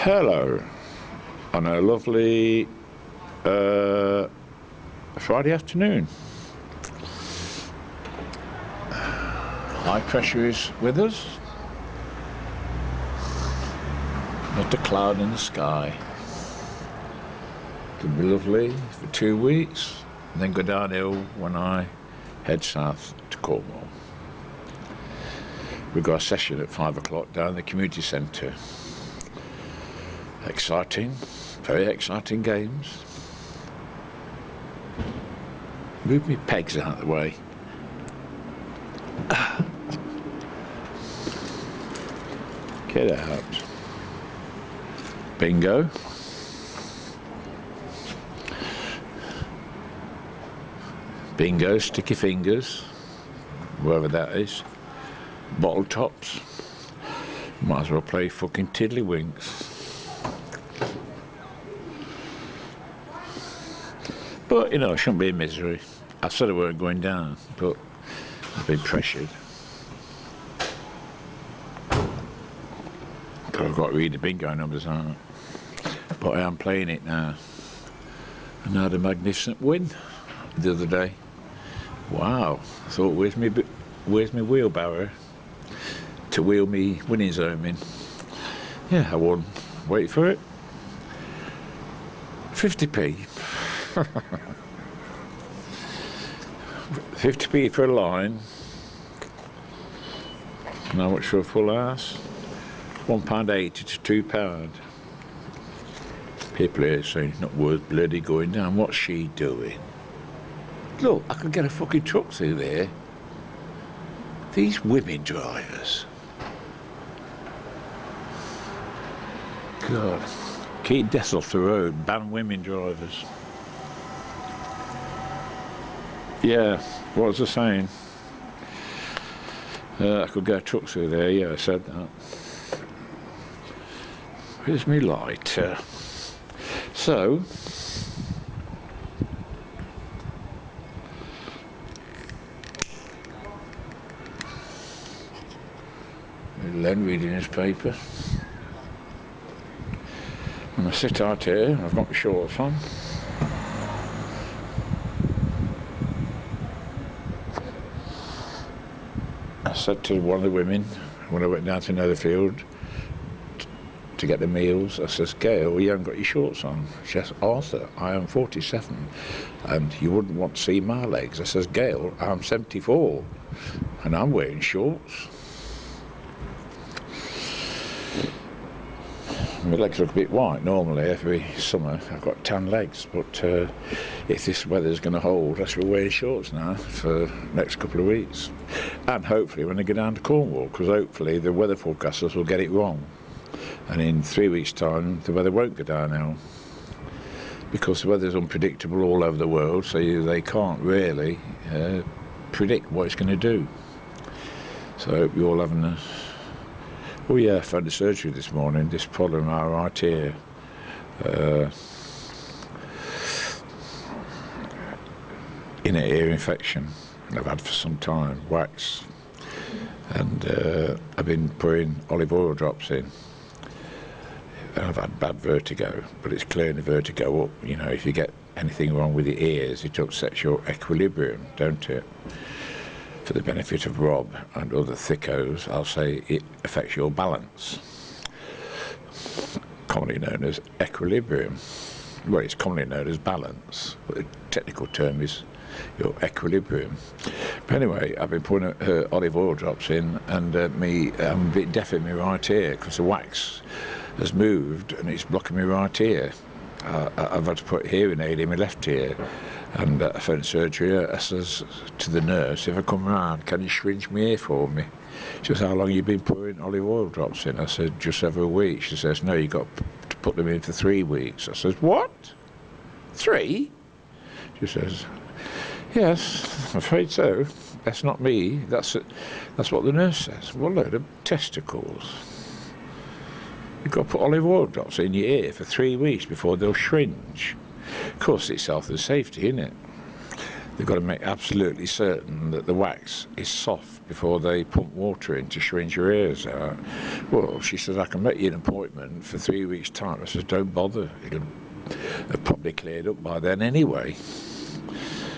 Hello, on a lovely Friday afternoon. High pressure is with us. Not a cloud in the sky. Could be lovely for 2 weeks, and then go downhill when I head south to Cornwall. We've got a session at 5 o'clock down the community centre. Exciting, very exciting games. Move me pegs out of the way. Get out. Bingo. Bingo, sticky fingers, wherever that is. Bottle tops. Might as well play fucking tiddlywinks. But, you know, I shouldn't be in misery. I said I weren't going down, but I've been pressured. I've got to read the bingo numbers, aren't I? But I am playing it now. And I had a magnificent win the other day. Wow. I thought, where's my wheelbarrow to wheel me winnings home in? Yeah, I won. Wait for it. 50p. 50p for a line. And how much for a full house? £1.80 to £2. People here saying it's not worth bloody going down. What's she doing? Look, I could get a fucking truck through there. These women drivers. God. Keep death off the road. Ban women drivers. Yeah, what was I saying? I could get a truck through there. Yeah, I said that. Where's my lighter? So, Len reading his paper. And I sit out here, I've got my shorts on. I said to one of the women when I went down to Netherfield to get the meals, I says, Gail, you haven't got your shorts on. She says, Arthur, I am 47 and you wouldn't want to see my legs. I says, Gail, I'm 74 and I'm wearing shorts. My legs look a bit white normally. Every summer I've got tan legs, but if this weather's going to hold, I shall be wearing shorts now for the next couple of weeks. And hopefully when I go down to Cornwall, because hopefully the weather forecasters will get it wrong. And in 3 weeks' time, the weather won't go downhill. Because the weather's unpredictable all over the world, so they can't really predict what it's going to do. So I hope you're all having a... Oh yeah, I've had the surgery this morning. This problem right here. Inner ear infection. I've had for some time. Wax. And I've been putting olive oil drops in. I've had bad vertigo, but it's clearing the vertigo up. You know, if you get anything wrong with your ears, it upsets your equilibrium, don't it? For the benefit of Rob and other thickos, I'll say it affects your balance. Commonly known as equilibrium. Well, it's commonly known as balance, but the technical term is your equilibrium. But anyway, I've been putting olive oil drops in, and I'm a bit deaf in my right ear because the wax has moved and it's blocking me right ear. I've had to put a hearing aid in my left ear, and I phoned surgery. I says to the nurse, if I come round, can you syringe my ear for me? She says, how long have you been putting olive oil drops in? I said, just over a week. She says, no, you've got to put them in for 3 weeks. I says, what? 3? She says, yes, I'm afraid so. That's not me. That's what the nurse says. What a load of testicles. You've got to put olive oil drops in your ear for 3 weeks before they'll syringe. Of course, it's health and safety, isn't it? they've got to make absolutely certain that the wax is soft before they pump water in to shrink your ears out. Well, she says, I can make you an appointment for 3 weeks' time. I says, don't bother. It'll have probably cleared up by then anyway.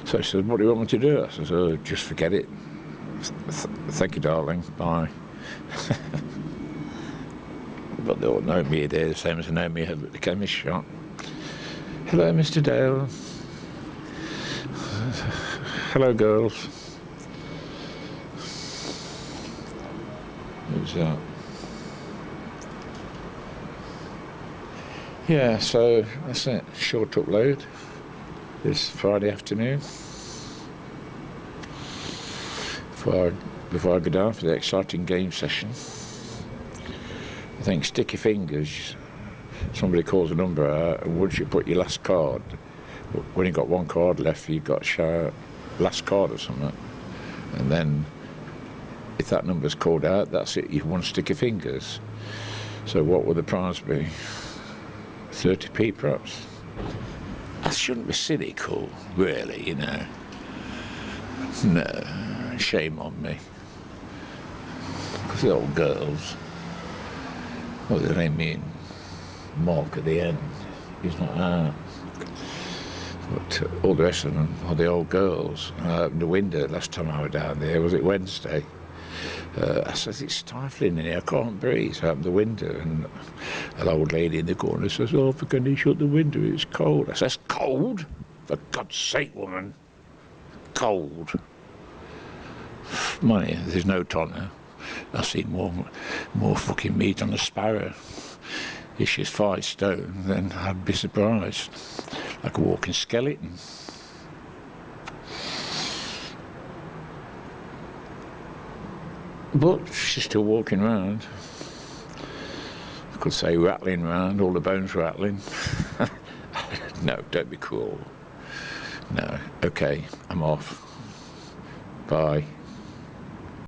So she says, what do you want me to do? I says, oh, just forget it. Thank you, darling. Bye. But they all know me there, the same as they know me at the chemist shop. Hello, Mr. Dale. Hello, girls. Who's that? Yeah, so that's it. Short upload this Friday afternoon. Before I go down for the exciting game session. I think sticky fingers. Somebody calls a number out, and once you put your last card, when you've got one card left, you've got to shout last card or something. And then if that number's called out, that's it, you've won sticky fingers. So what would the prize be? 30p perhaps? That shouldn't be silly cool, really, you know. No, shame on me. Because the old girls, well, they ain't mean Mark at the end, he's not out. But all the rest of them are the old girls. I opened the window last time I was down there, was it Wednesday? I said, it's stifling in here, I can't breathe. I opened the window and an old lady in the corner says, oh, for can you shut the window, it's cold. I says, cold? For God's sake, woman, cold. Money, there's no tonner. I see more fucking meat on a sparrow. If she's 5 stone, then I'd be surprised. Like a walking skeleton. But she's still walking around. I could say rattling around, all the bones rattling. No, don't be cruel. No, okay, I'm off. Bye.